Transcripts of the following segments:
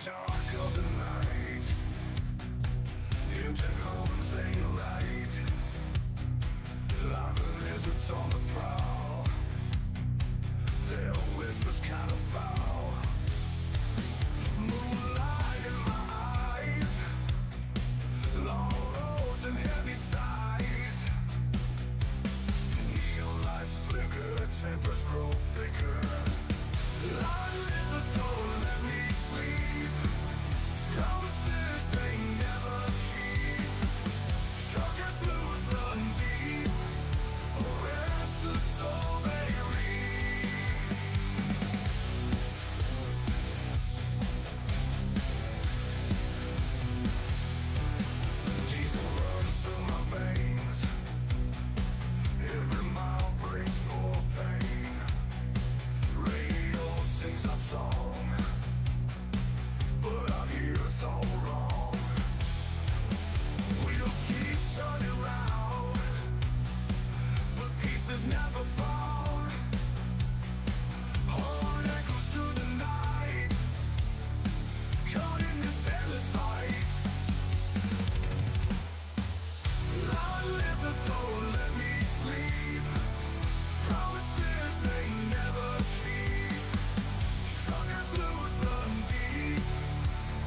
dark of the night, into homes ain't light. Like lizards on the prowl, their whispers kind of foul. Moonlight in my eyes, long roads and heavy sighs. Neon lights flicker, tempers grow thicker. Like lizards don't let me sleep. Promises they never keep. Truckers' blues run deep. A restless soul they reap. Diesel runs through my veins. Every mile brings more pain. Radio sings our song, but I hear it's all wrong. Wheels keep turning round, but pieces never fall. Horn echoes through the night, caught in this endless fight. Loud lizards don't let me sleep. Promises they never keep. Truckers' blues run deep.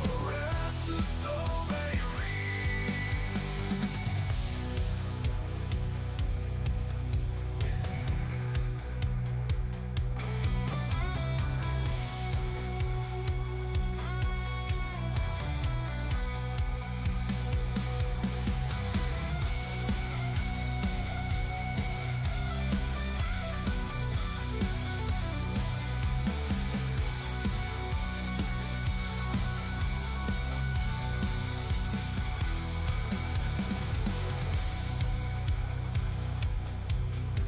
A restless soul they reap.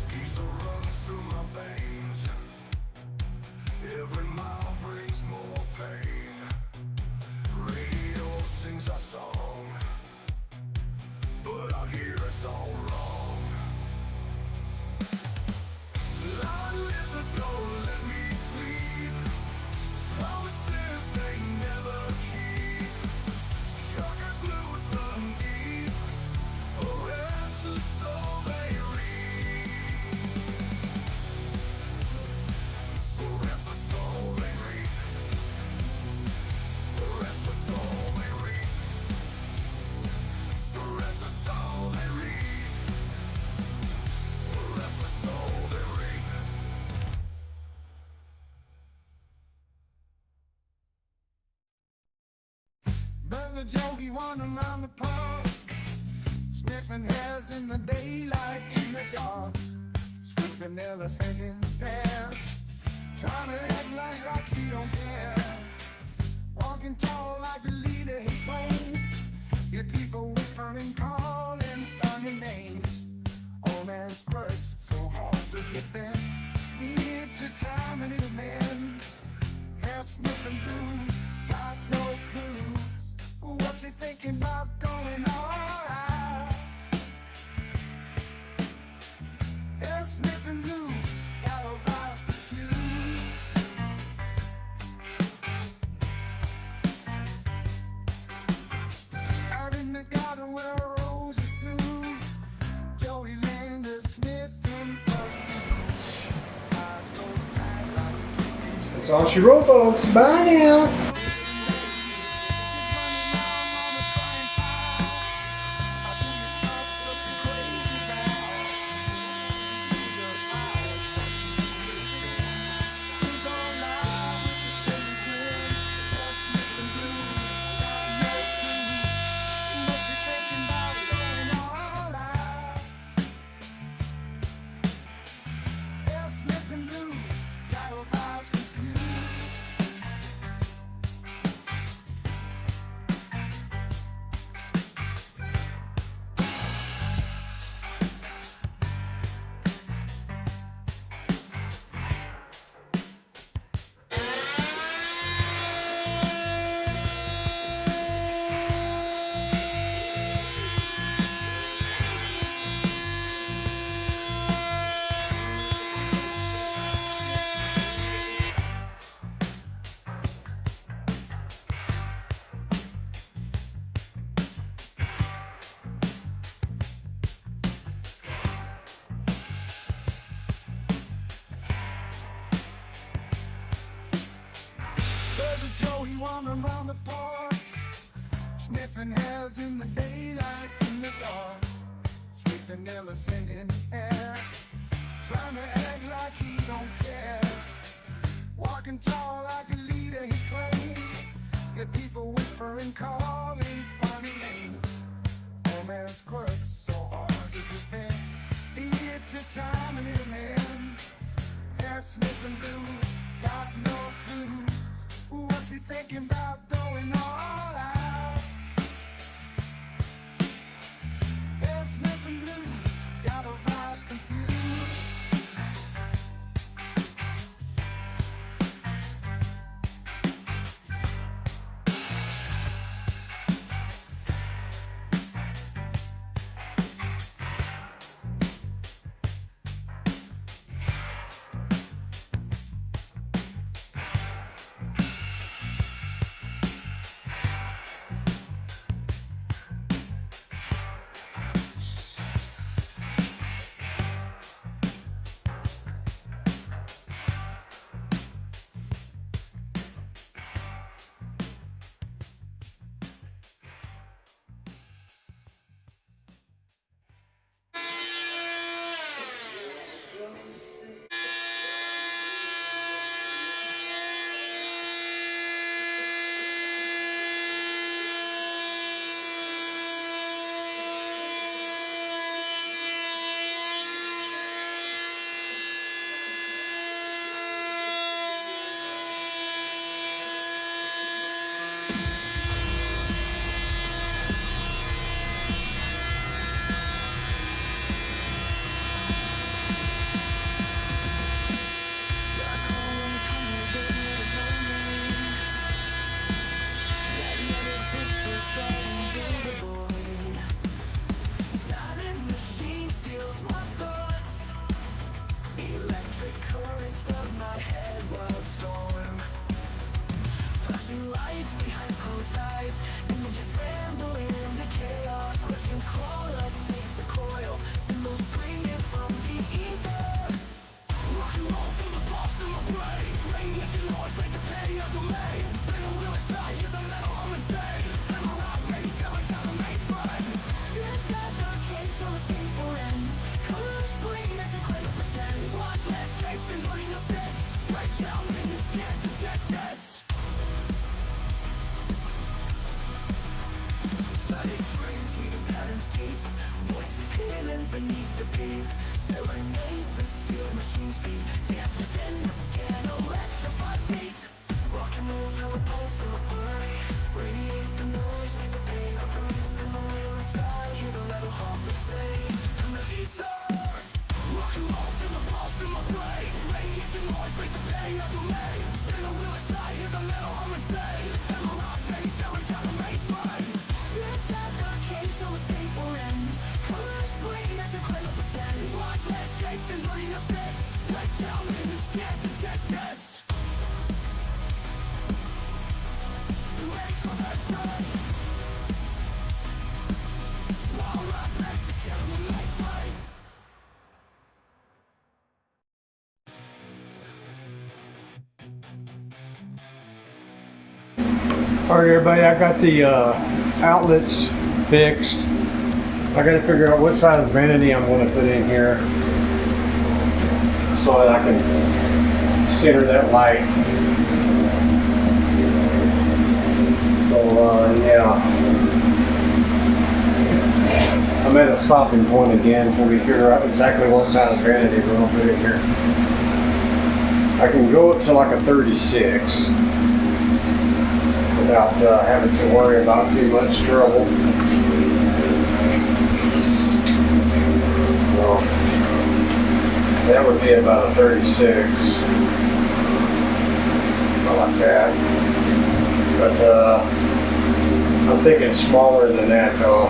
Diesel runs through my veins. Every mile brings more pain. Radio sings our song, but I hear it's all wrong. Loud lizards don't let me sleep. Promises they never keep. Truckers' blues run deep. A restless soul they reap. A restless soul they reap. A restless soul they reap. A restless soul they reap. A restless soul they reap. Brother Joey wandering around the park, sniffing hairs in the daylight, in the dark. Sweet vanilla singing there, trying to act like he don't care. Walking tall like the leader he claimed. Your people whispering, calling from your name. Old man squirts, so hard to defend. Need to time and in man. Hair sniffing blue, got no clues. What's he thinking about going on? Hair sniffing blue, got no vibes confused. Out in the garden where a rose is blue, Joey lingers sniffing perfume. Eyes closed tight like a kid. That's all she wrote, folks. Bye now. Sniffing blue, got your vibes confused. wandering around the park, sniffing hairs in the daylight, in the dark, sweet vanilla scent in the air, trying to act like he don't care, walking tall like a leader he claims, get people whispering, calling funny names. Oh man, it's quirks so hard to defend, idiot to time and in hand, hair sniffing blue, got no clue. What's he thinking about going all out? Hair sniffing blue, got her vibes confused. Beneath the beat, serenade the steel machines beat, dance within the skin, electrify feet. Rock and roll till the pulse of a body, radiate the noise, make the pain up release in the wheel inside, hear the metal hum and say, from the ether. Rock and roll till the pulse of my brain, radiate the noise, make the pain up remain, spin the wheel inside, hear the metal hum and say, and the rock bass tearing down the mainframe. Inside the cage, so it's people end. Colors bleed as a cradle pretends. Watch landscapes and running your steps. Right down in the scans and chest heads. The legs was outside. While right back the terrible night fight. Alright everybody, I got the outlets fixed. I gotta figure out what size vanity I'm going to put in here so that I can center that light. So yeah, I'm at a stopping point again until we figure out exactly what size vanity we're going to put in here. I can go up to like a 36 without having to worry about too much trouble. So that would be about a 36, not like that. But I'm thinking smaller than that though.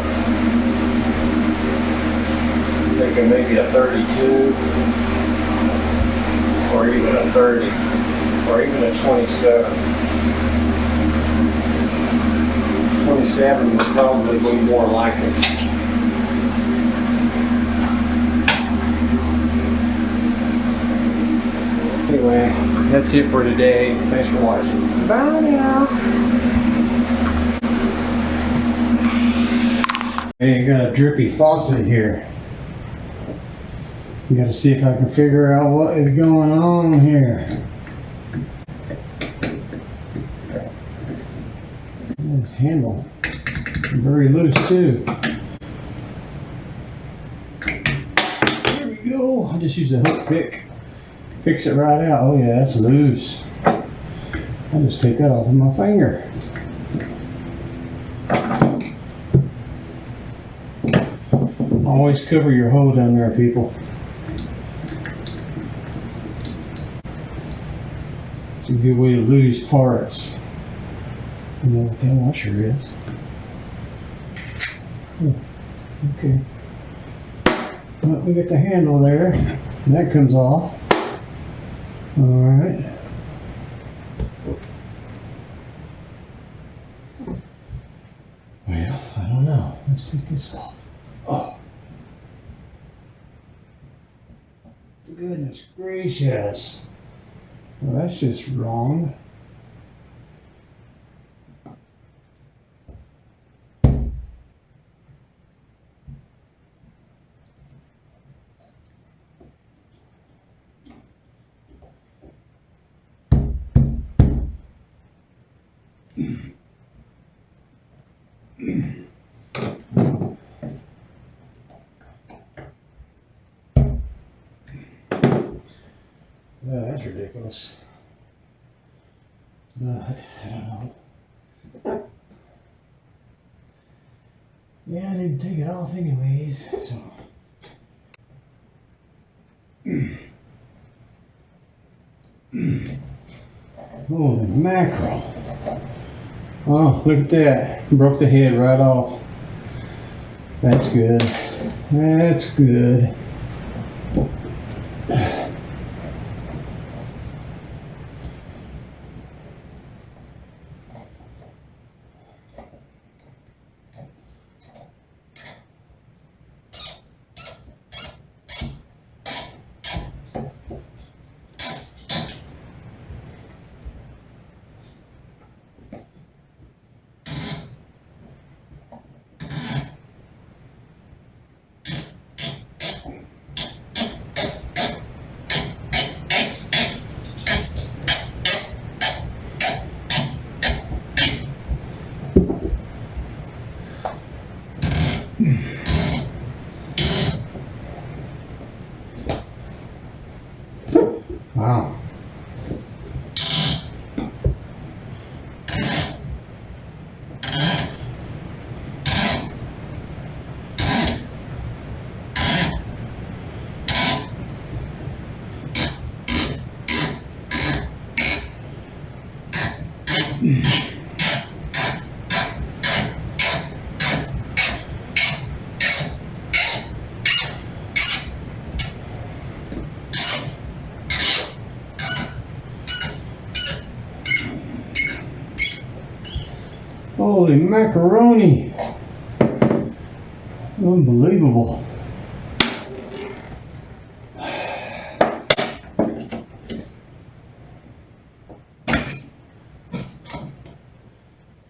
I'm thinking maybe a 32, or even a 30, or even a 27. 27 would probably be more like it. Anyway, that's it for today. Thanks for watching. Bye now. Hey, you got a drippy faucet here. You gotta see if I can figure out what is going on here. This handle very loose too. There we go. I just use a hook pick. Fix it right out. Oh yeah, that's loose. I'll just take that off with my finger. Always cover your hole down there, people. It's a good way to lose parts. You know what that washer is. Oh, okay. Well, we get the handle there. And that comes off. Alright. Well, I don't know. Let's take this off. Oh. Goodness gracious. Well, that's just wrong. Yeah, that's ridiculous. But, I don't know. Yeah, I didn't take it off anyways, so. Holy mackerel. Oh, look at that. Broke the head right off. That's good. That's good. Wow. Holy macaroni! Unbelievable.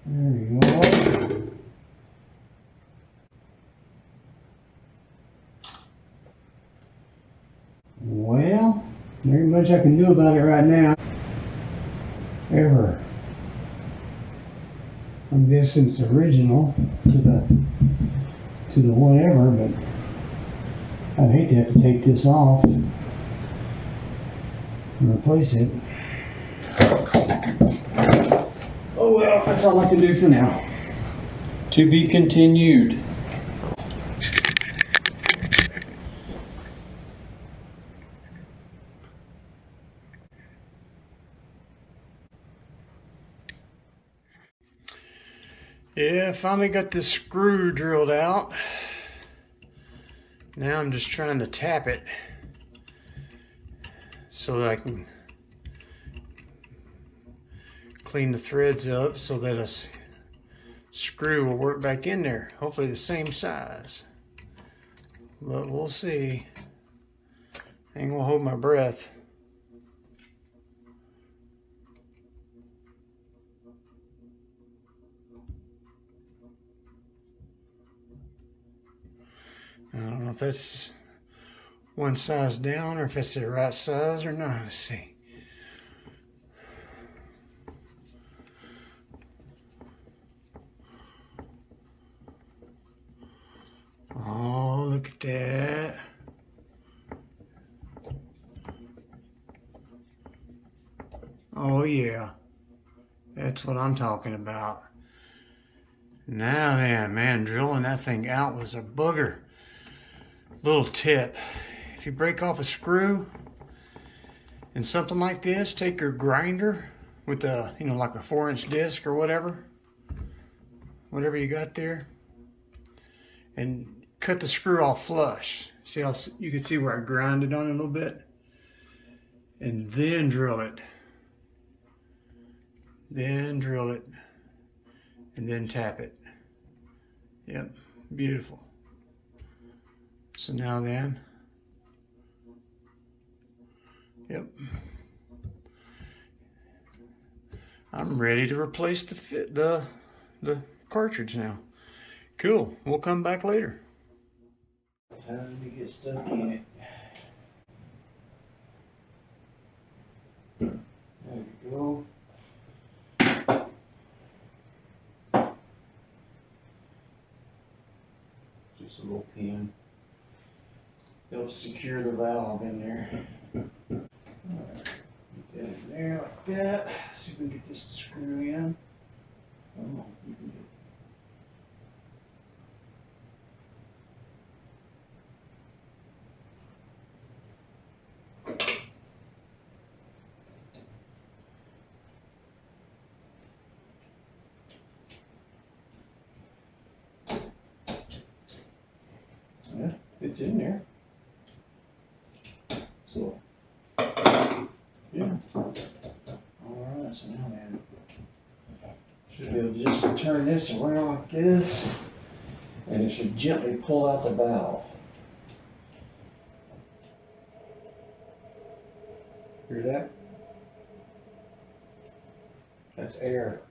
There we go. Well, very much I can do about it right now. Ever. I'm guessing it's original to the whatever, but I'd hate to have to take this off and replace it. Oh well, that's all I can do for now. To be continued. Yeah, finally got this screw drilled out. Now I'm just trying to tap it so that I can clean the threads up so that a screw will work back in there. Hopefully the same size. But we'll see. I ain't gonna hold my breath. if that's one size down or if it's the right size or not. Let's see. Oh, look at that. Oh yeah, that's what I'm talking about. Now then, man, drilling that thing out was a booger. Little tip, if you break off a screw in something like this, take your grinder with a, like a 4-inch disc or whatever you got there, and cut the screw off flush. See how you can see where I grinded on it a little bit? And then drill it. Then drill it. And then tap it. Yep, beautiful. So now then, yep, I'm ready to replace the cartridge now. Cool. We'll come back later. Time to get stuck in it. There we go. Just a little pin. Helps secure the valve in there. Alright, get that in there like that. See if we can get this to screw in. Oh, you can get it's in there. So, yeah. Alright, so now then, should be able to just turn this around like this, and it should gently pull out the valve. Hear that? That's air.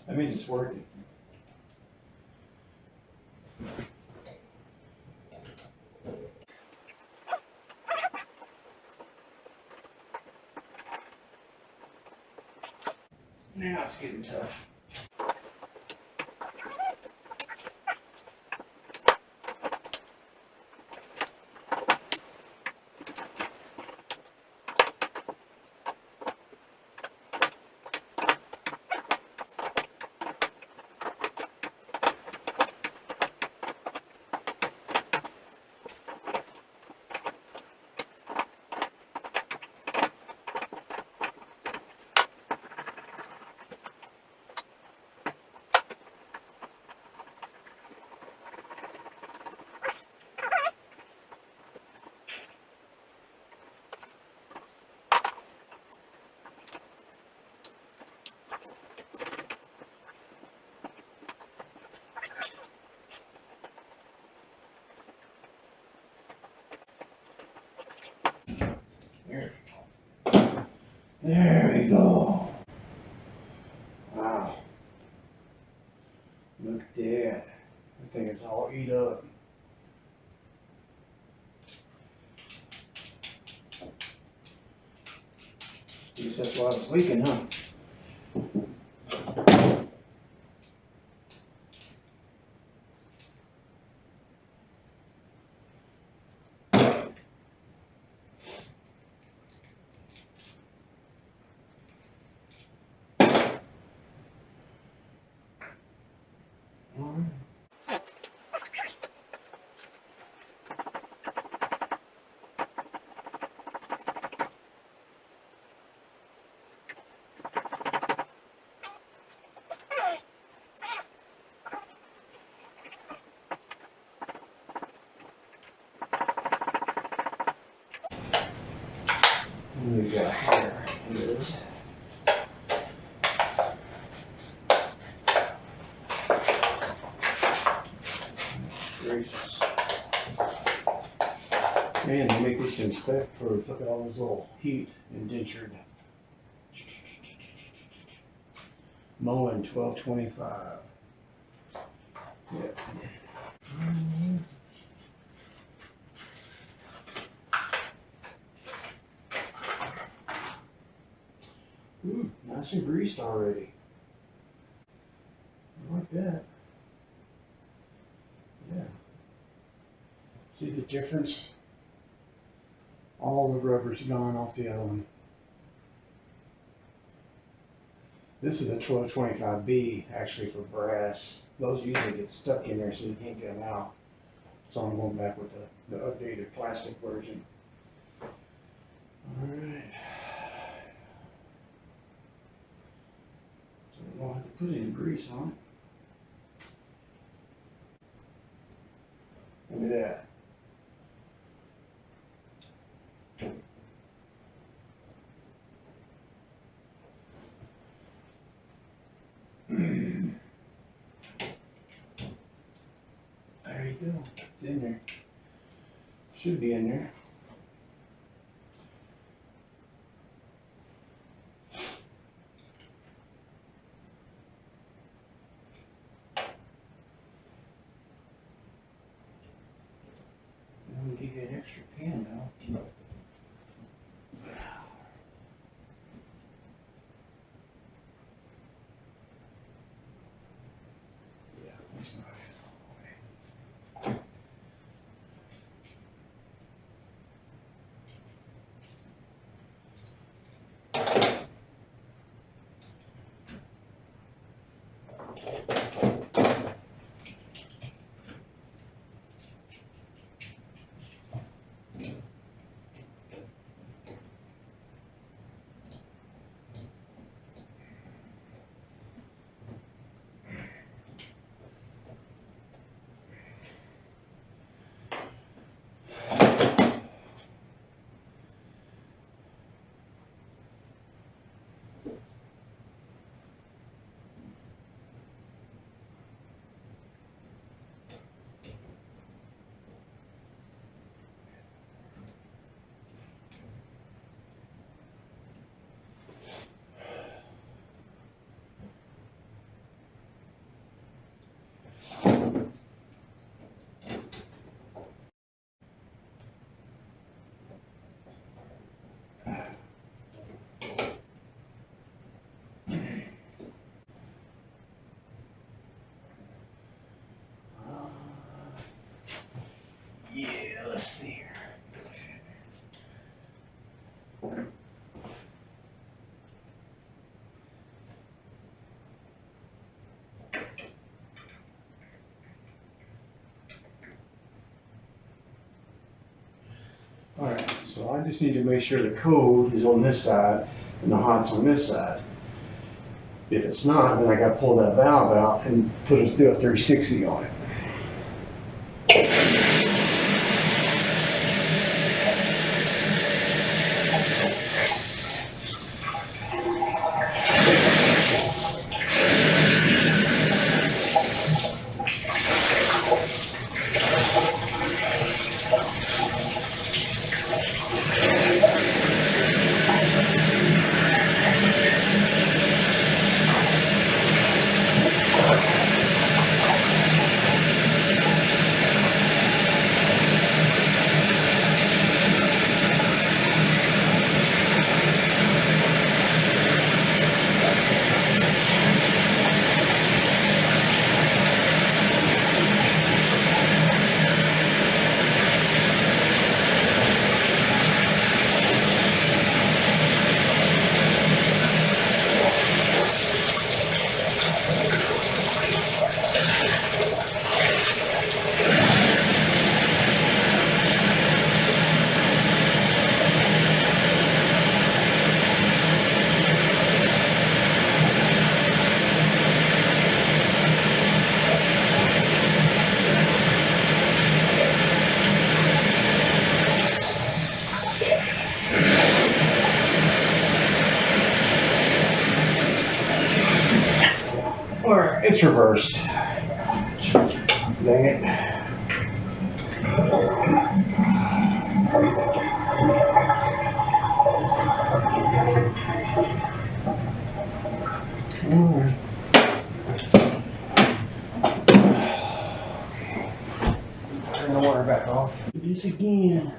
That means it's working. Now it's getting tough. There we go. Wow. Look at that. I think it's all eat up. Guess that's why it's leaking, huh? What we got here is gracious. Man, they make these things thick for look at all this little heat indentured. Moen 1225. Yep. Ooh, nice and greased already. I like that. Yeah. See the difference? All the rubber's gone off the other one. This is a 1225B actually for brass. Those usually get stuck in there so you can't get them out. So I'm going back with the updated plastic version. Alright. So we'll have to put any grease on it. Look at that. There you go. It's in there. Should be in there. I'm gonna give you an extra pan now. Yeah, that's not it. Yeah, let's see here. Alright, so I just need to make sure the cold is on this side and the hot's on this side. If it's not, then I gotta pull that valve out and do a 360 on it. Or it's reversed. Dang it. Alright. Turn the water back off. Do this again.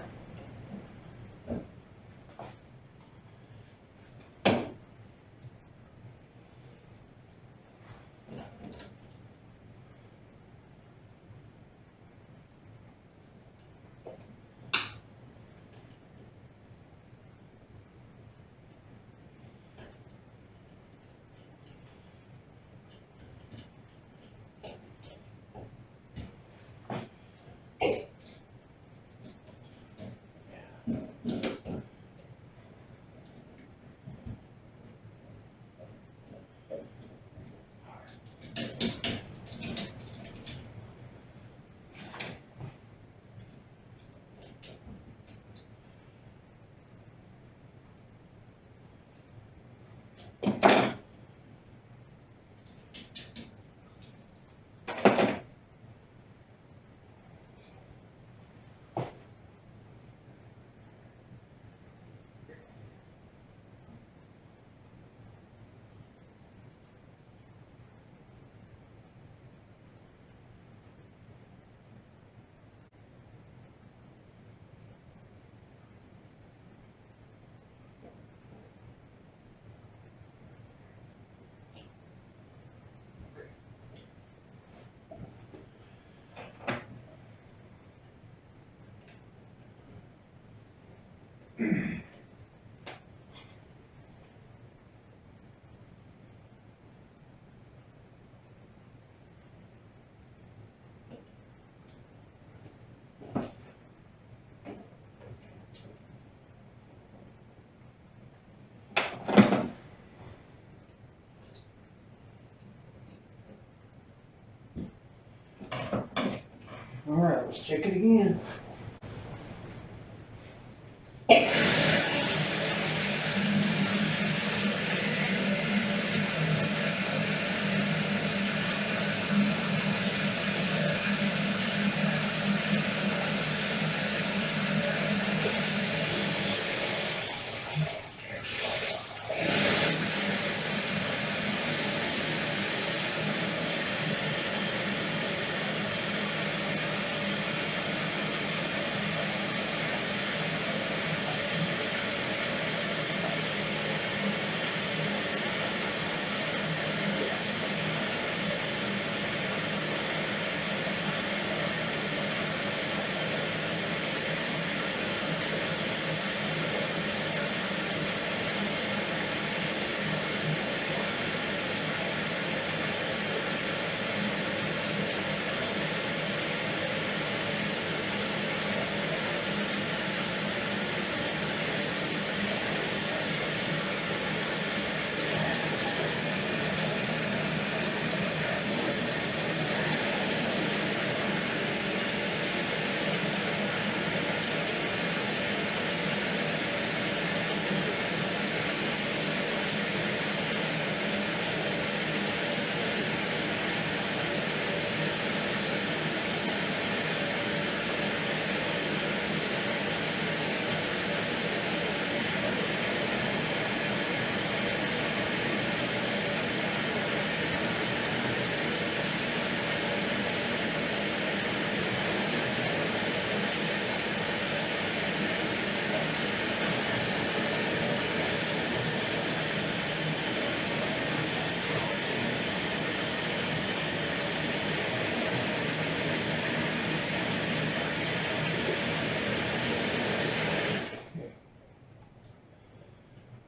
Let's check it again.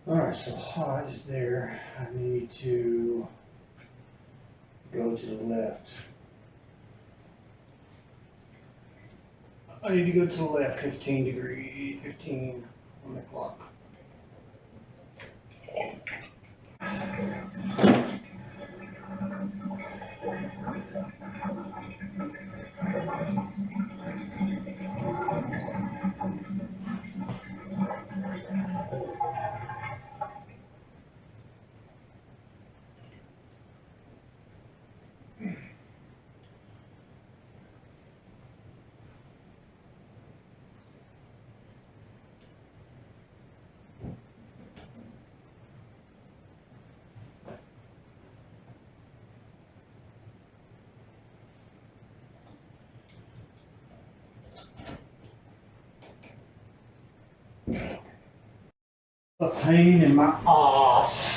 Alright, so hot is there. I need to go to the left. I need to go to the left 15 on the clock. A pain in my ass.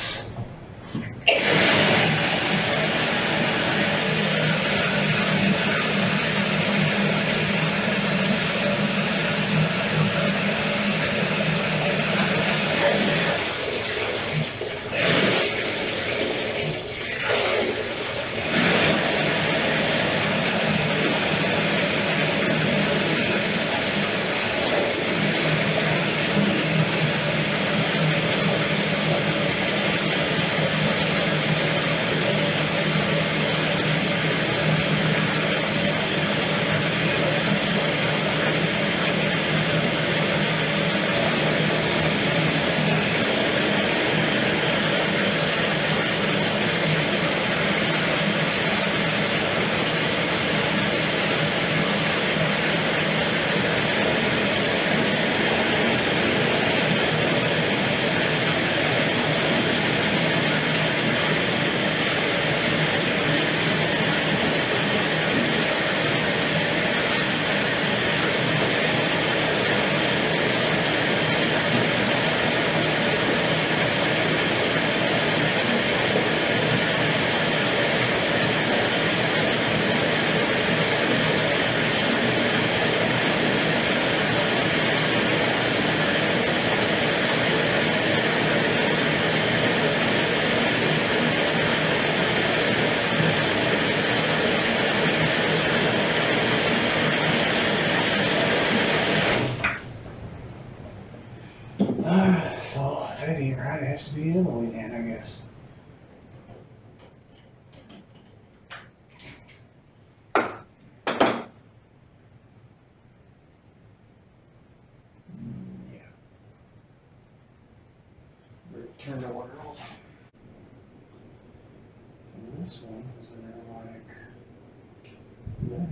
So if that ain't right, it has to be the other way then, I guess. turn the water off. So this one is in there like that.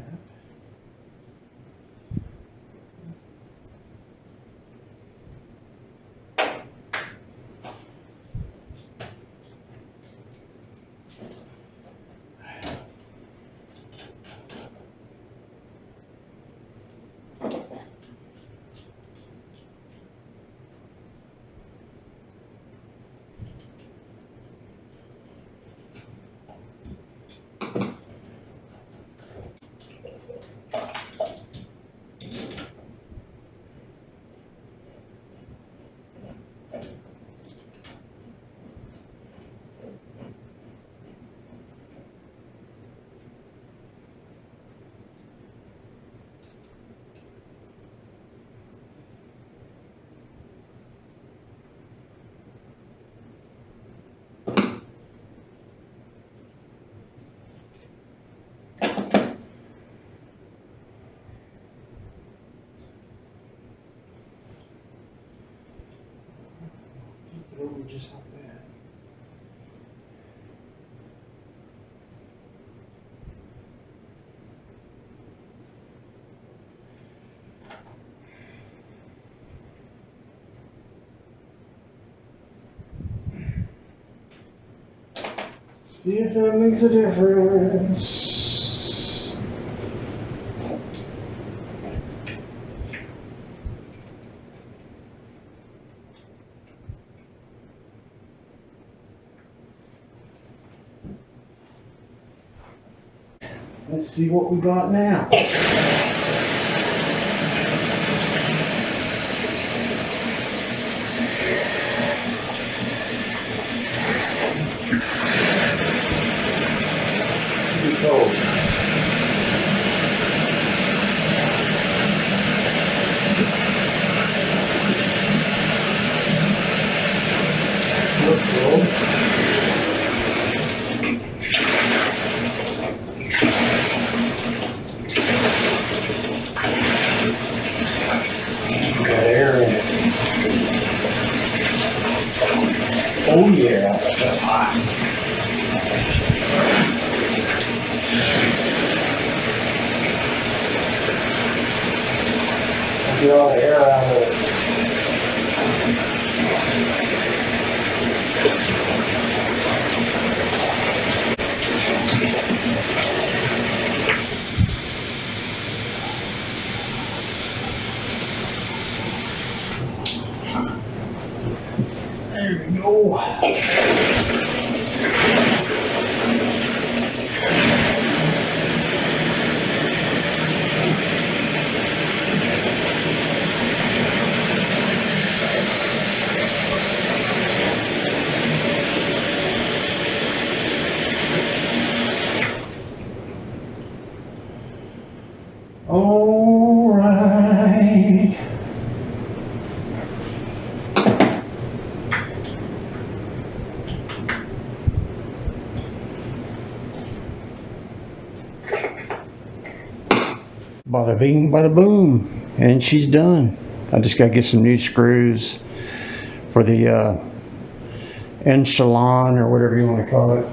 Put it over just like that. See if that makes a difference. Let's see what we got now. Too cold. Looks cold. Got air in it. Oh yeah, that's hot. Get all the air out of it. There we go. All right. Bada bing, bada boom, and she's done. I just gotta get some new screws for the Enchalon or whatever you want to call it.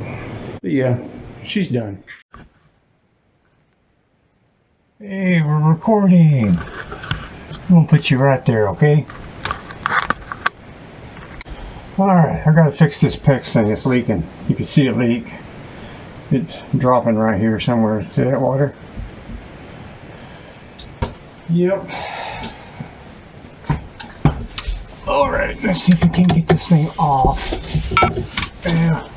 But yeah, she's done. Hey, we're recording. I'm gonna put you right there, okay? Alright, I gotta fix this PEX thing. It's leaking. You can see it leak. It's dropping right here somewhere. See that water? Yep. Alright, let's see if we can get this thing off. Yeah.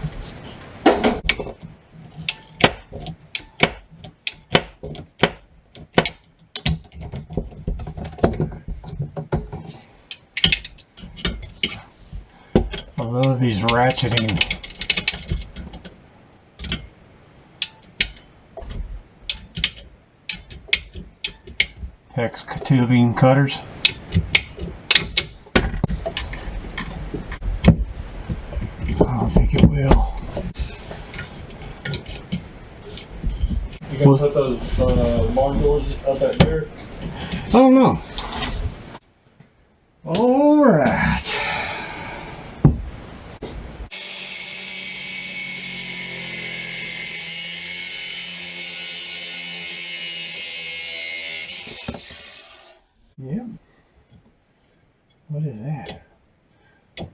I love these ratcheting. PEX tubing cutters. I don't think it will. You gonna put those barn doors up at there? I don't know. All right. What is that?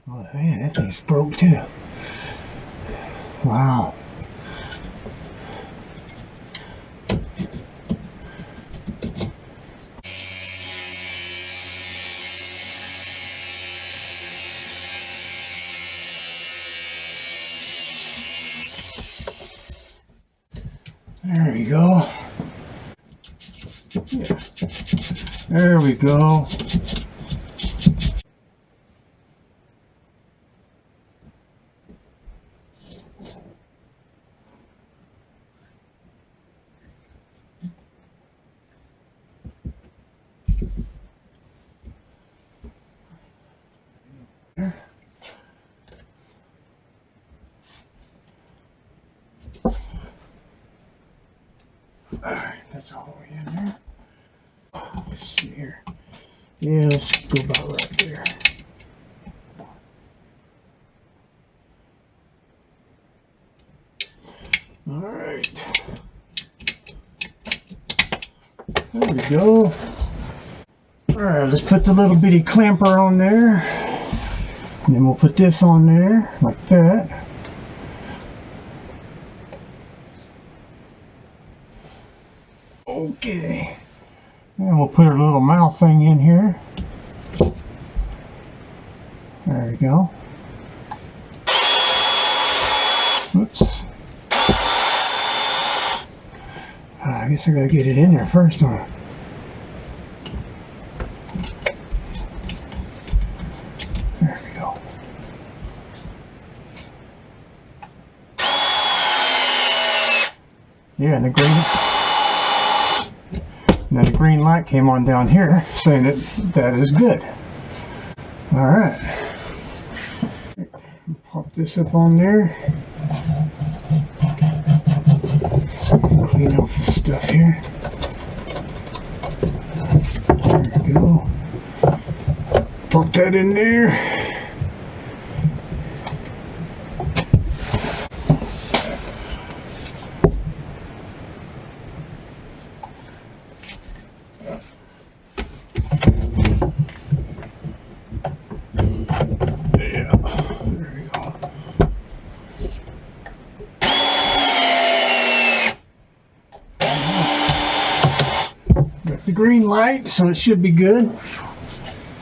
Oh man, that thing's broke too. Wow. There we go. Yeah. There we go. Alright, that's all the way in there. Let's see here. Yeah, let's go about right there. Alright. There we go. Alright, let's put the little bitty clamper on there. And then we'll put this on there, like that. Okay. And we'll put our little mouth thing in here. There we go. Oops. I guess I gotta get it in there first, huh? There we go. Yeah, and the green light came on down here saying that is good. Alright. Pop this up on there. Clean off the stuff here. There we go. Pop that in there. Green light, so it should be good.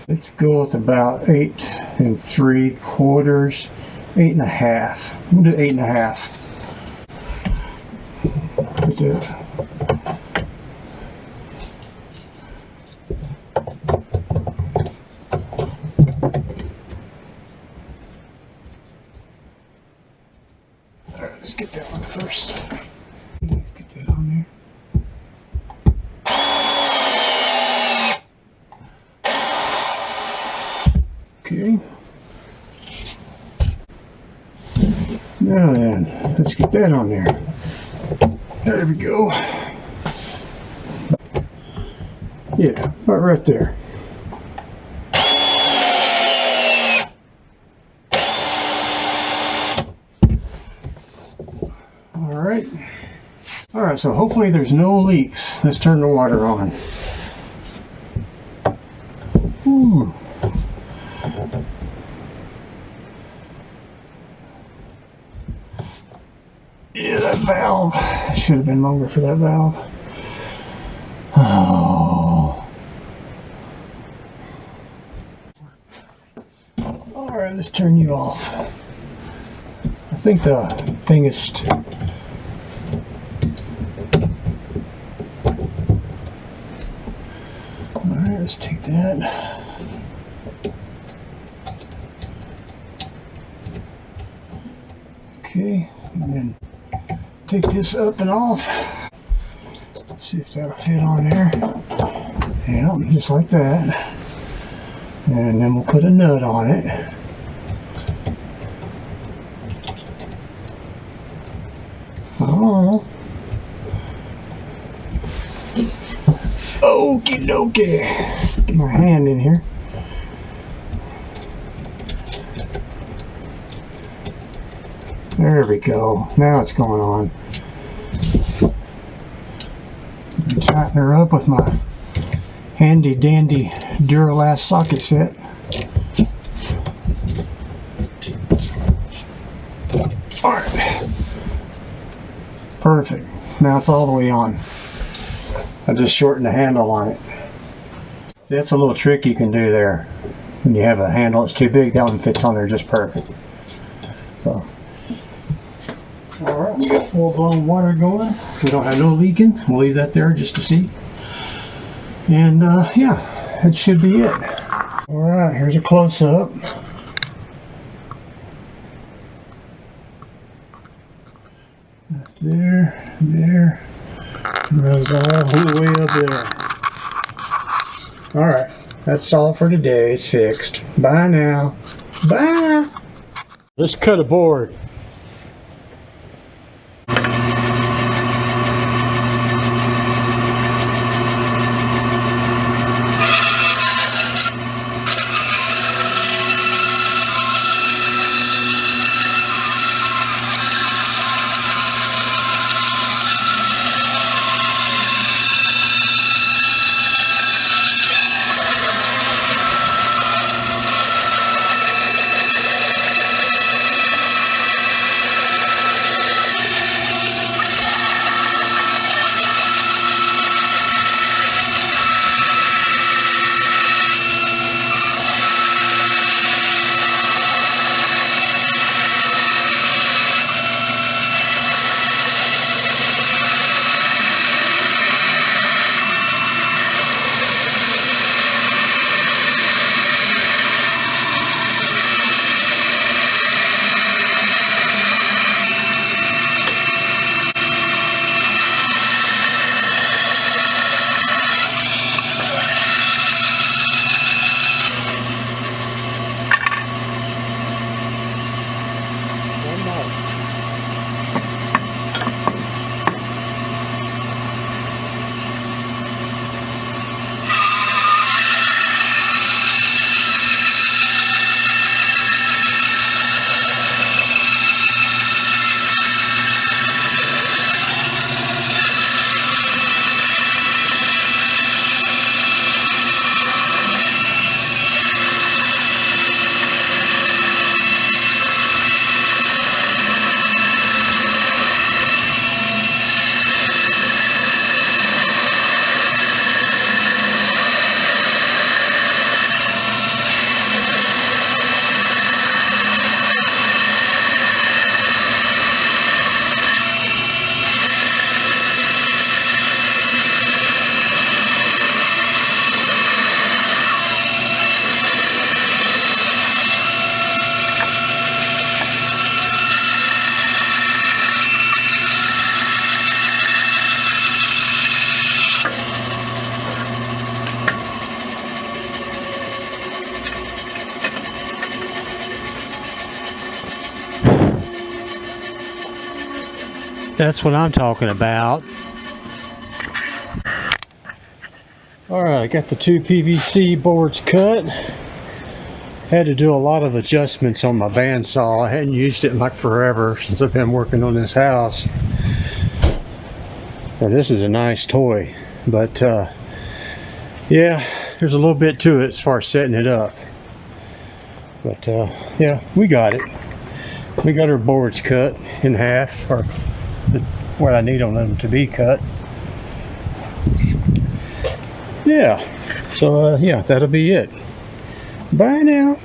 Let's go with about 8 3/4, 8 1/2. We'll do 8 1/2. Put that. All right, let's get that one first. Let's get that on there. Okay. Now then, let's get that on there. There we go. Yeah, about right there. Alright. Alright, so hopefully there's no leaks. Let's turn the water on. Ooh. Yeah, that valve should have been longer for that valve. Oh. Alright, let's turn you off. I think the thing is alright, let's take that. Okay, and then take this up and off. See if that'll fit on there. Yeah, just like that. And then we'll put a nut on it. Oh. Okie dokie. Get my hand in here. There we go. Now it's going on. Tighten her up with my handy dandy Duralast socket set. All right. Perfect. Now it's all the way on. I just shortened the handle on it. That's a little trick you can do there. When you have a handle that's too big, that one fits on there just perfect. So, all right, we got full-blown water going. We don't have no leaking. We'll leave that there just to see. And yeah, that should be it. All right, here's a close-up. That's there, there. Runs all the way up there. All right, that's all for today. It's fixed. Bye now. Bye. Let's cut a board. That's what I'm talking about. Alright, I got the two PVC boards cut. Had to do a lot of adjustments on my bandsaw. I hadn't used it in like forever since I've been working on this house. Now this is a nice toy, but yeah, there's a little bit to it as far as setting it up. But yeah, we got it. We got our boards cut in half, or what I need on them to be cut. Yeah, so yeah, that'll be it. Bye now.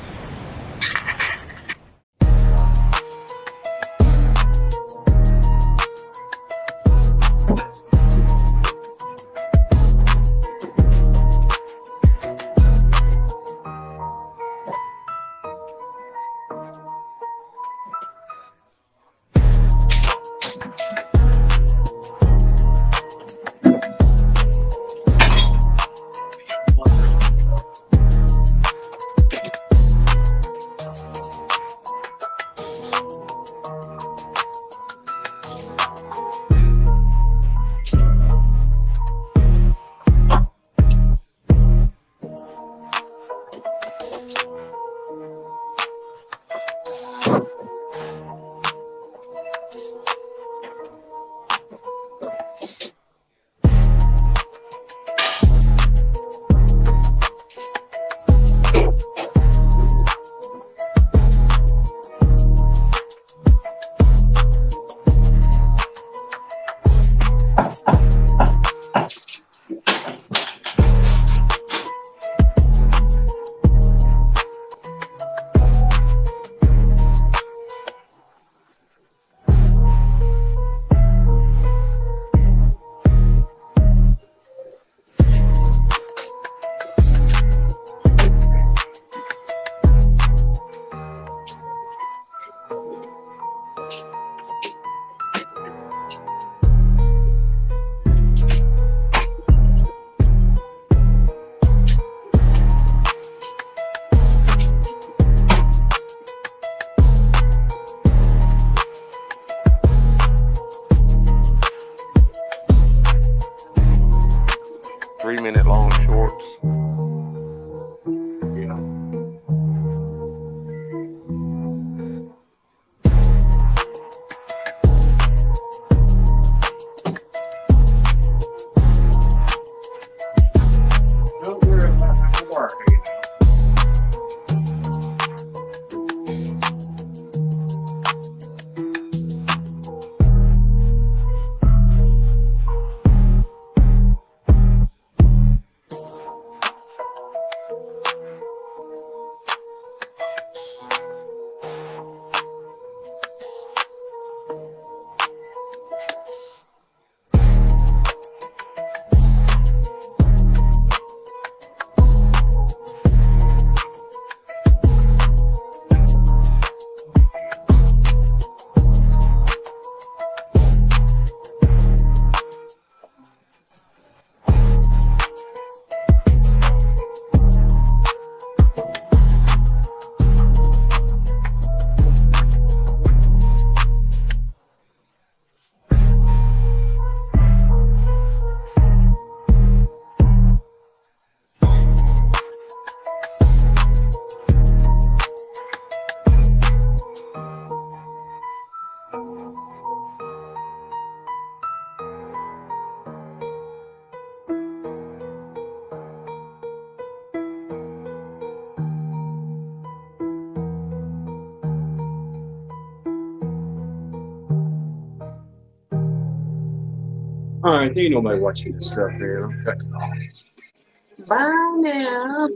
All right, ain't nobody watching this stuff, man. I'm cutting it off. Bye now.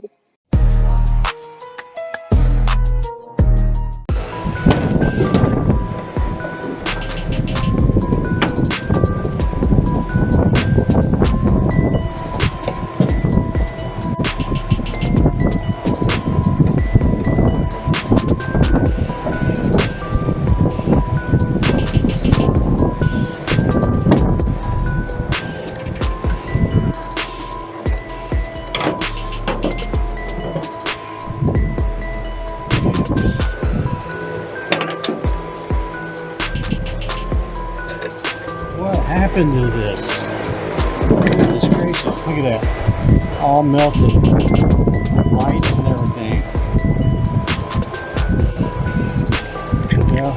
What happened to this? Goodness gracious, look at that. All melted. Lights and everything. Yeah.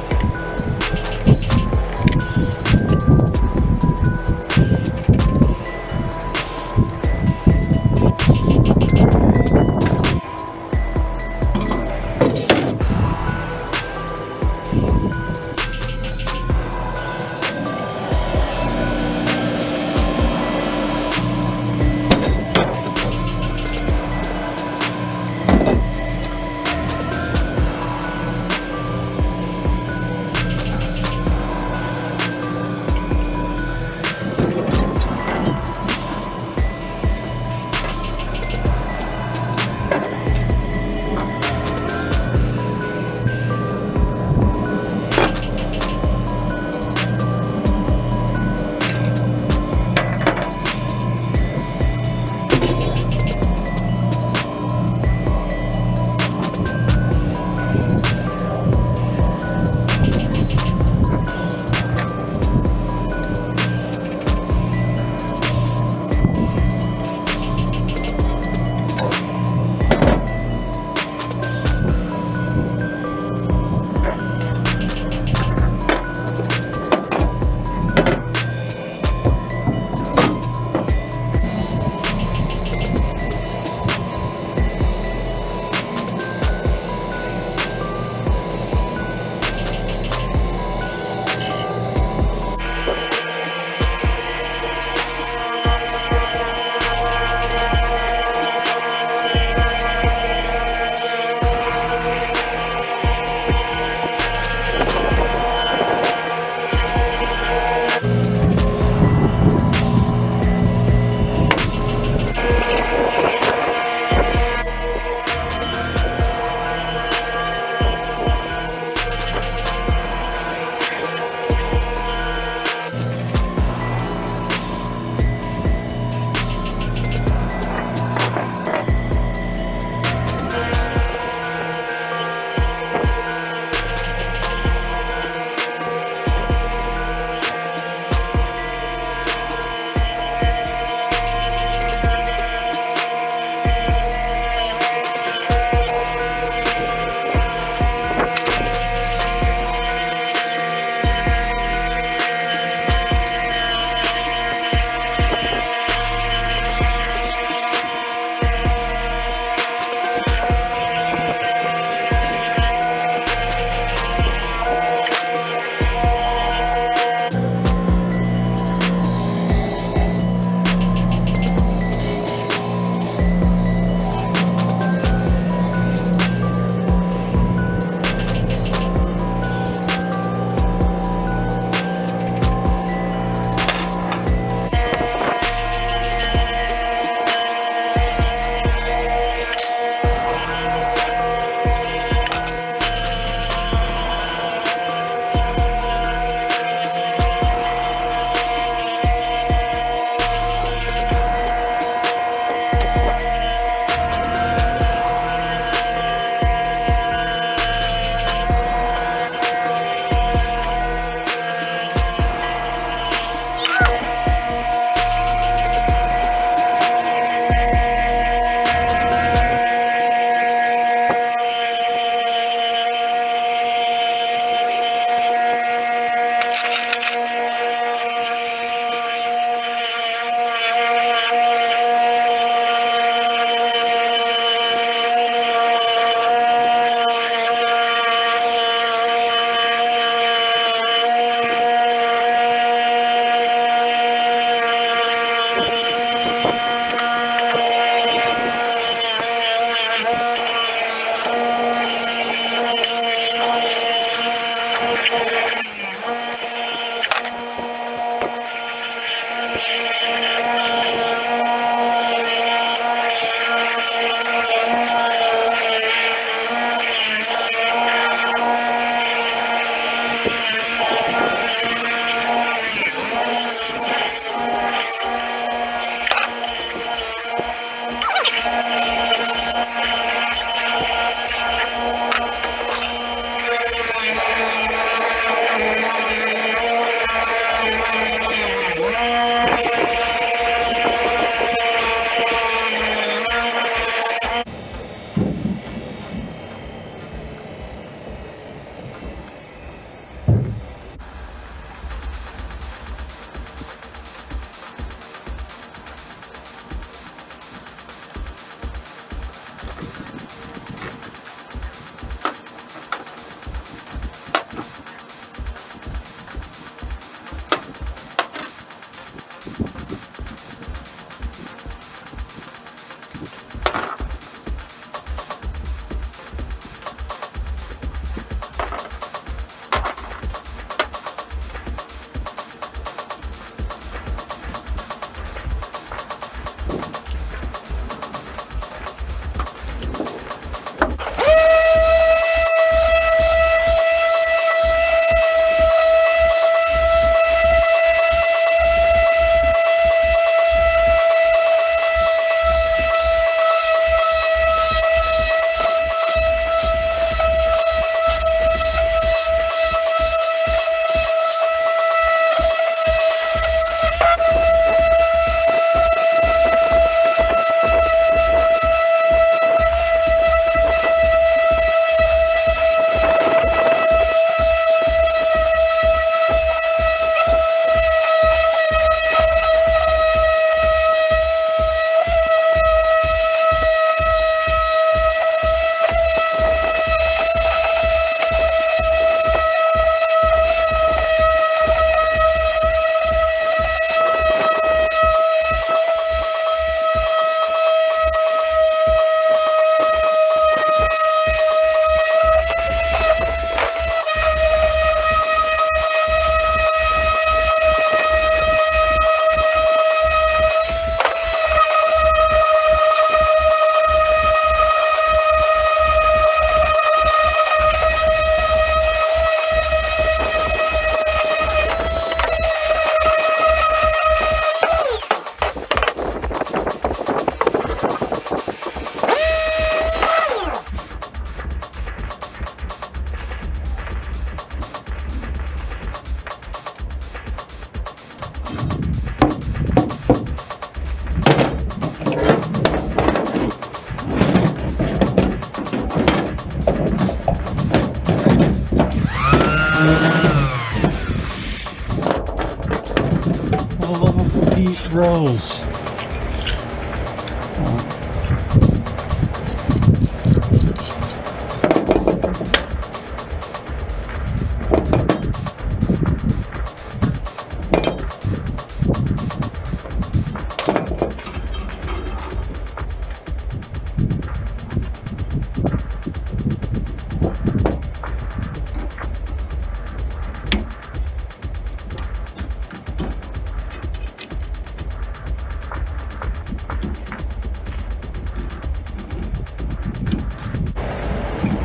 grows.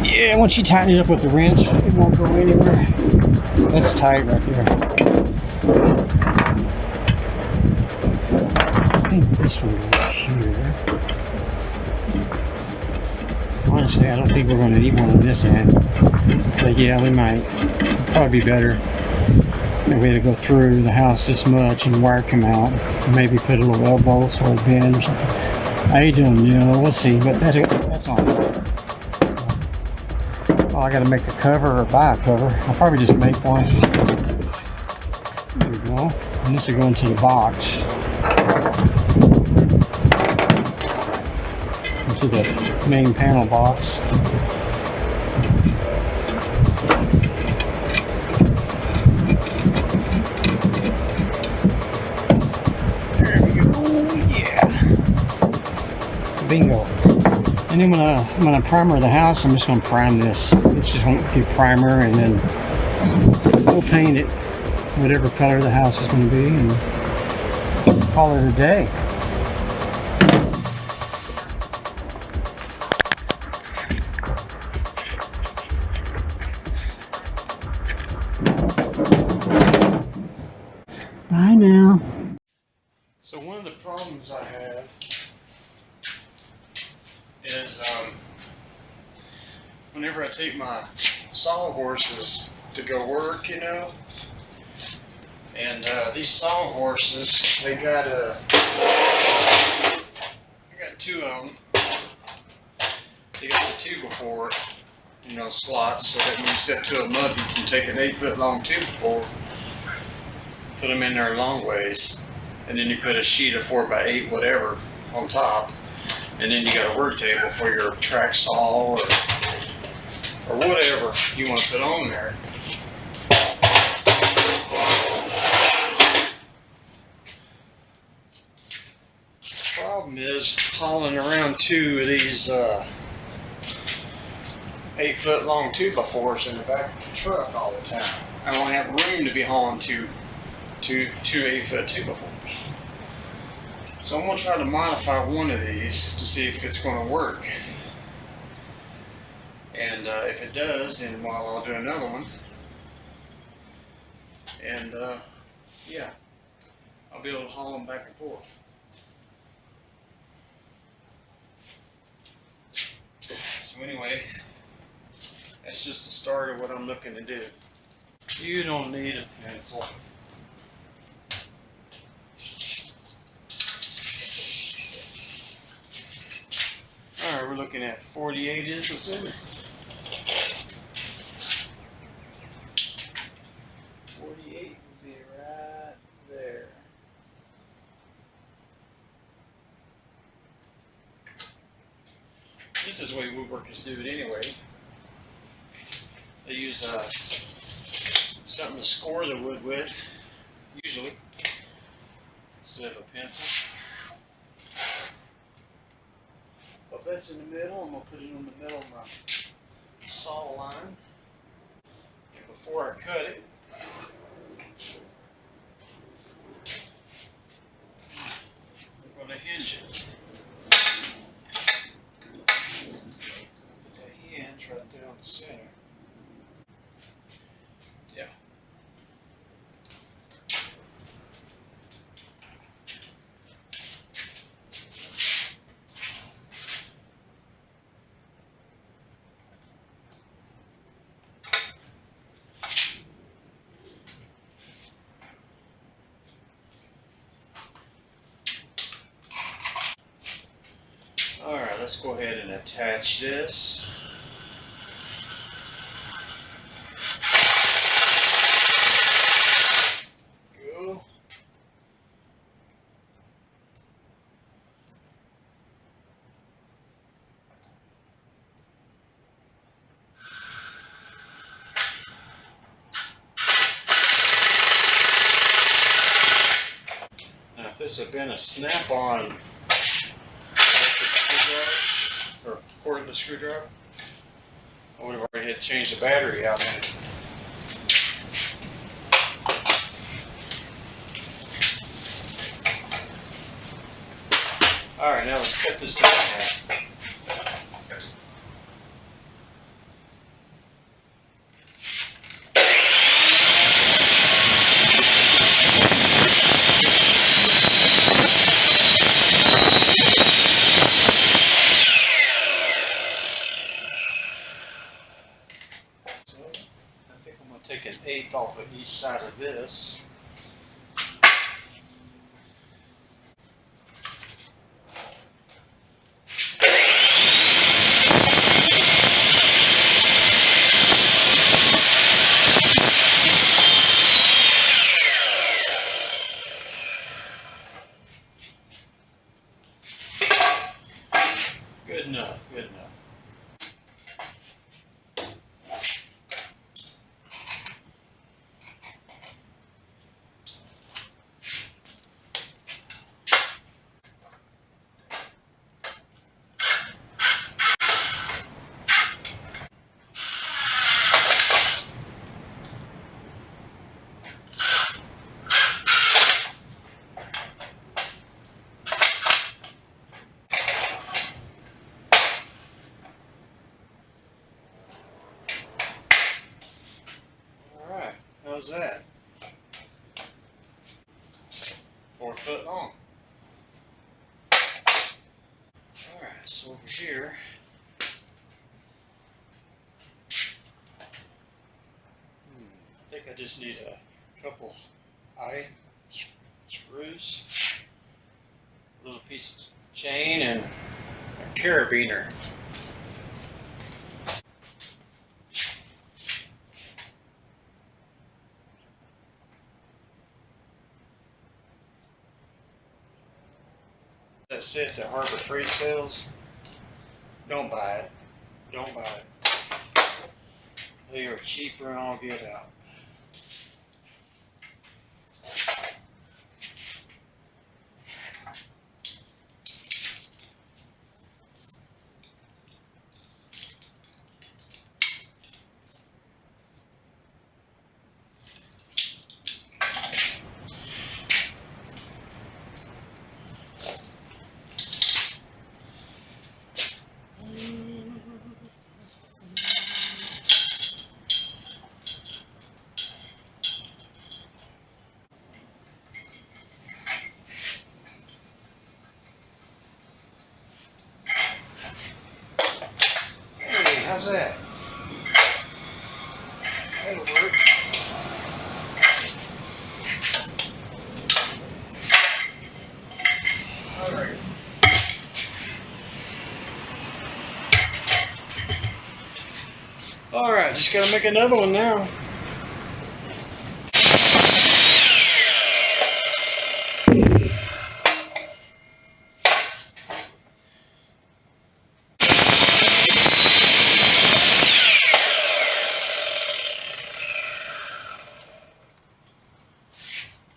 Yeah, once you tighten it up with the wrench, it won't go anywhere. That's tight right there. I think this one goes here. Honestly, I don't think we're going to need one on this end. But yeah, we might. It'd probably be better if we had to go through the house this much and the wire come out. Maybe put a little L bolts or a bend or something. I don't know. We'll see. But that's all. Well, I got to make a cover or buy a cover. I'll probably just make one. There we go. And this will go into the box. Into the main panel box. There we go. Yeah. Bingo. And then when I primer the house, I'm just going to prime this. It's just going to be primer, and then we'll paint it whatever color the house is going to be and call it a day. Bye now. So one of the problems I have is whenever I take my sawhorses to go work, you know, and these sawhorses, I got two of them. They got the 2x4, you know, slots, so that when you set to a mud, you can take an 8-foot long 2x4, put them in there a long ways, and then you put a sheet of 4x8, whatever, on top. And then you got a work table for your track saw or whatever you want to put on there. The problem is hauling around two of these 8-foot long 2x4s in the back of the truck all the time. I don't have room to be hauling two 8-foot 2x4s. So I'm going to try to modify one of these to see if it's going to work. And if it does, then well, I'll do another one. And yeah, I'll be able to haul them back and forth. So anyway, that's just the start of what I'm looking to do. You don't need a pencil. Alright, we're looking at 48 inches in. 48 would be right there. This is the way woodworkers do it anyway. They use something to score the wood with, usually, instead of a pencil. So if that's in the middle, I'm going to put it in the middle of my saw line. And before I cut it, I'm going to hinge it. Put that hinge right there on the center. Yeah. Alright, let's go ahead and attach this. Go. must have been a snap-on electric screwdriver, or cordless screwdriver. I would have already had to change the battery out in it. Alright, now let's cut this thing in half. So, I think I'm going to take an eighth off of each side of this. Good enough, good enough. Alright, how's that? 4 foot long. Alright, so over here, I think I just need a couple eye screws, a little piece of chain, and a carabiner. That set that Harbor Freight sells, don't buy it. Don't buy it. They are cheaper and I'll get out. Hey, how's that? That'll work. Alright. Alright, just gotta make another one now.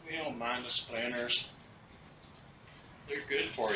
We don't mind the splinters. They're good for you.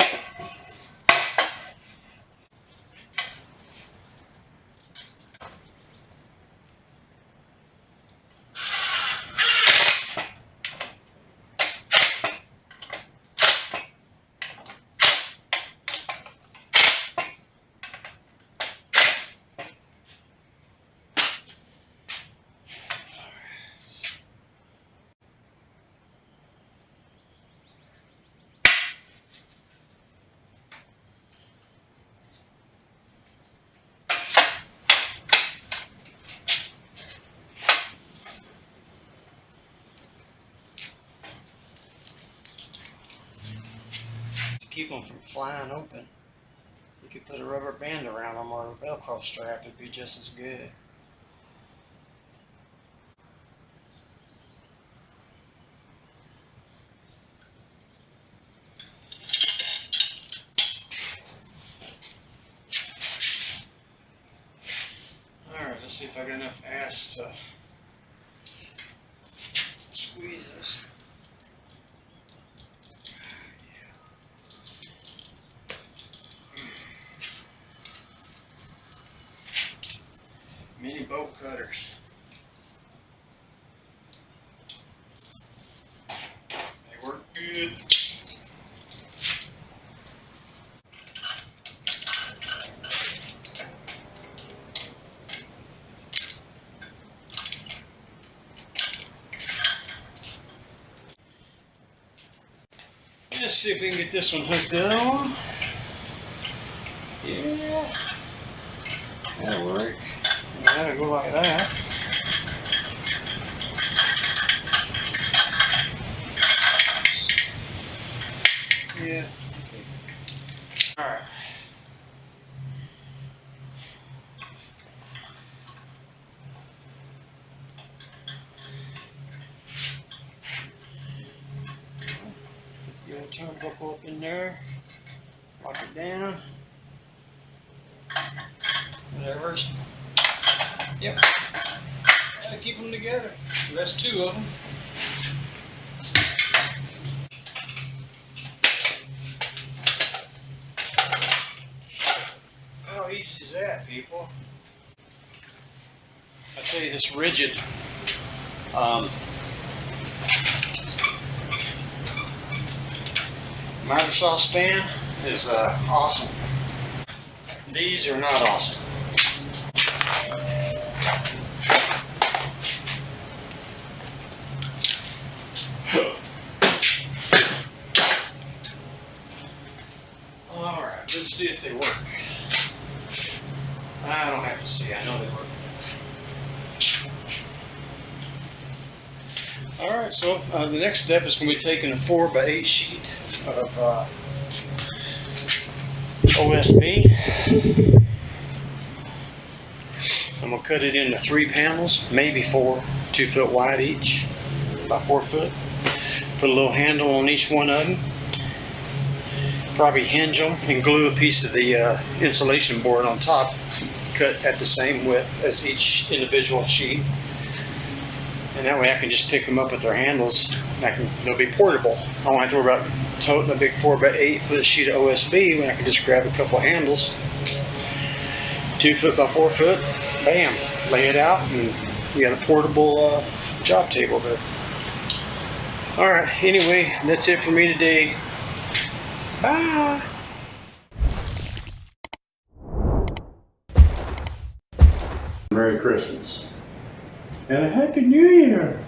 To keep them from flying open, you could put a rubber band around them or a Velcro strap. It'd be just as good. Alright, let's see if I got enough ass to squeeze this. Mini bolt cutters. They work good. Let's see if we can get this one hooked on. Yeah, that'll work. That'll go like that. Yeah. All right. Put the old turnbuckle up in there. Lock it down. Whatever. Yep. Gotta keep them together. So that's two of them. How easy is that, people? I tell you, this rigid Microsoft stand is awesome. These are not awesome. Alright, let's see if they work. I don't have to see, I know they work. Alright, so the next step is going to be taking a 4x8 sheet of OSB. I'm going to cut it into 3 panels, maybe 4, 2 foot wide each, about 4 foot. Put a little handle on each one of them. Probably hinge them and glue a piece of the insulation board on top, cut at the same width as each individual sheet. And that way I can just pick them up with their handles. They'll be portable. I don't have to worry about toting a big 4x8 foot sheet of OSB when I can just grab a couple of handles. 2 foot by 4 foot, bam, lay it out, and you got a portable job table there. Alright, anyway, that's it for me today. Bye! Merry Christmas. And a Happy New Year!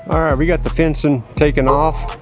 All right, we got the fencing taken off.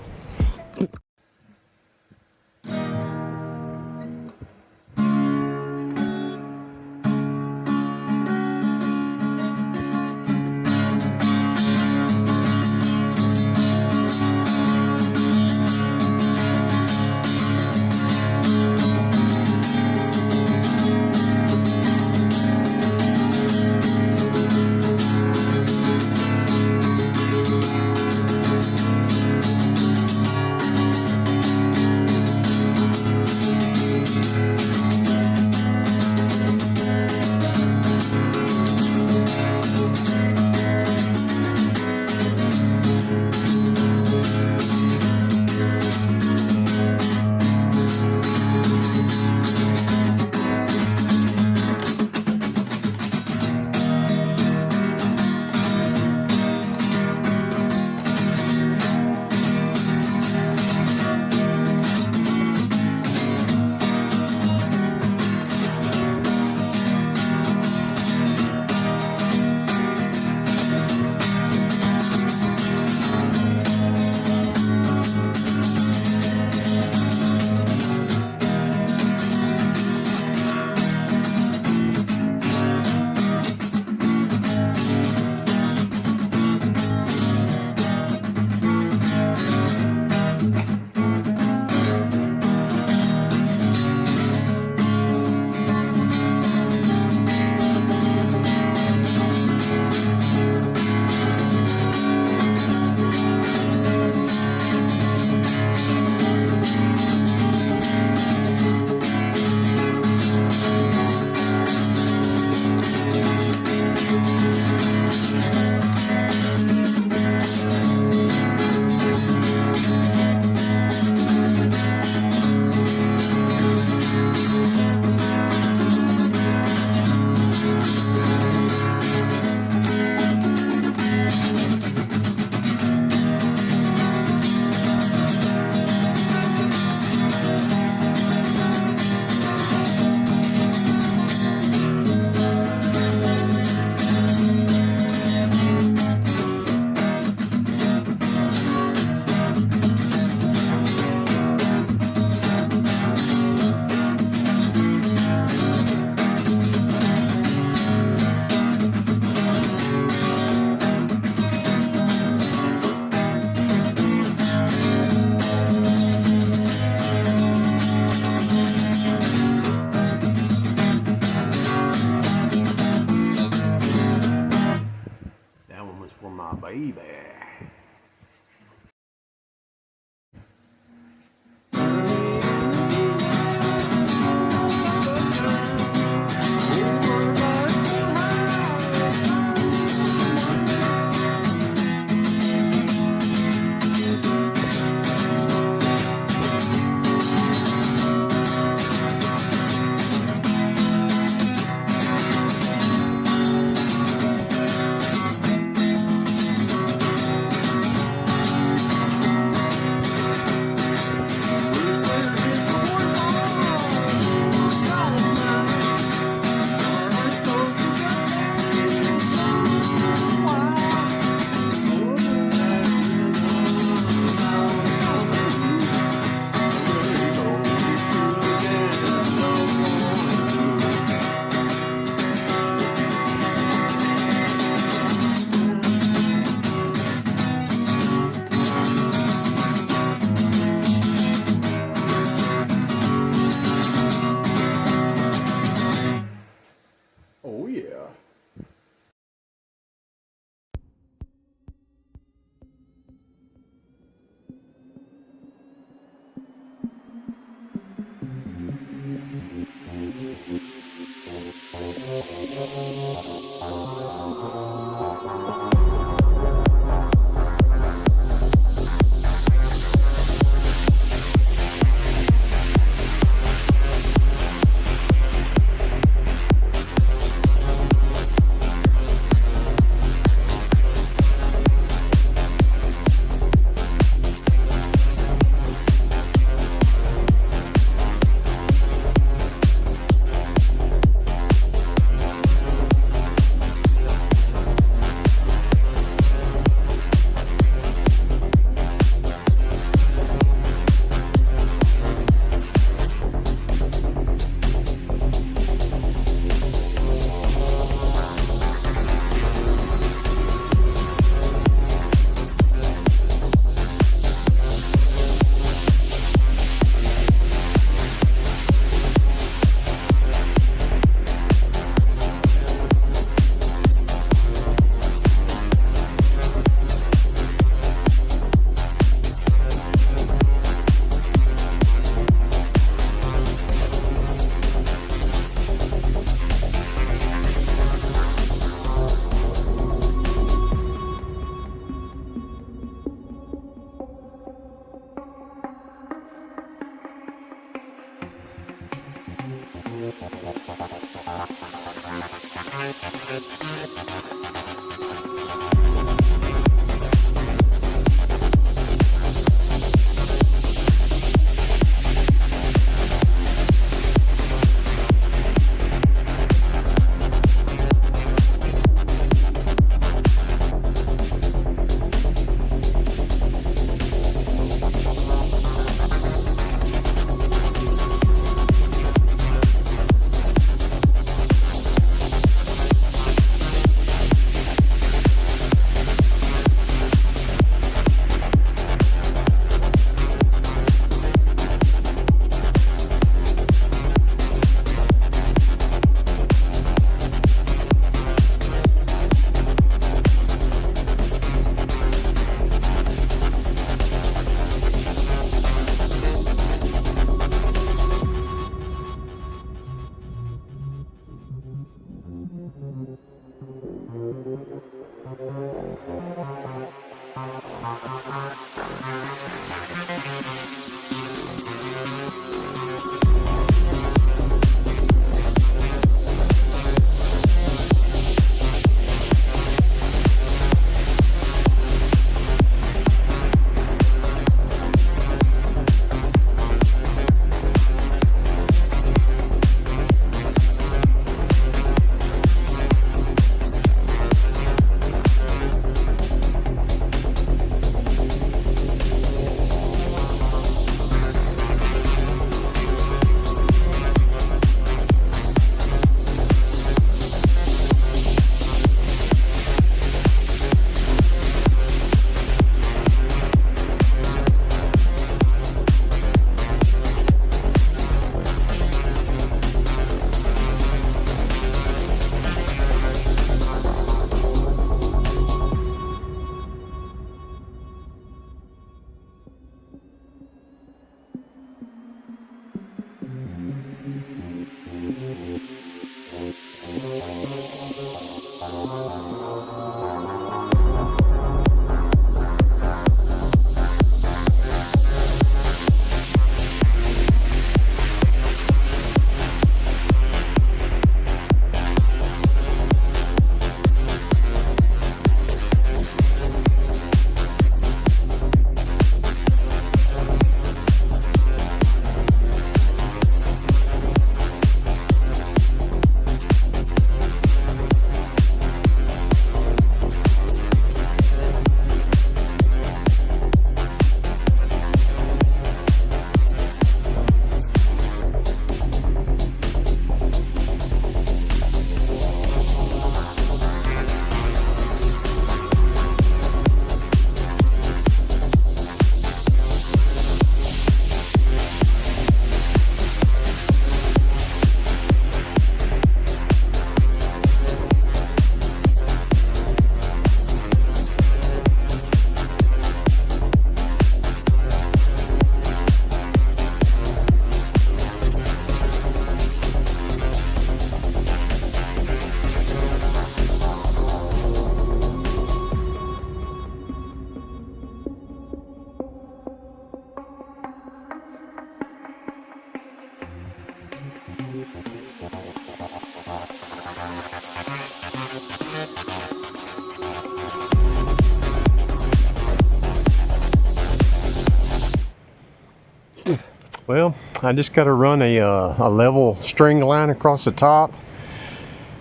Well, I just got to run a level string line across the top,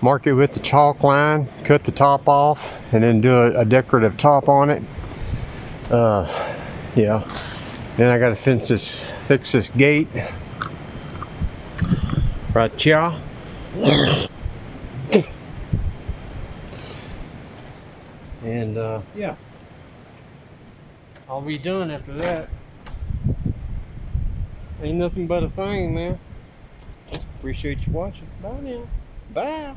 mark it with the chalk line, cut the top off, and then do a decorative top on it. Yeah. Then I got to fix this gate right here. And yeah, I'll be done after that. Ain't nothing but a thing, man. Appreciate you watching. Bye now. Bye.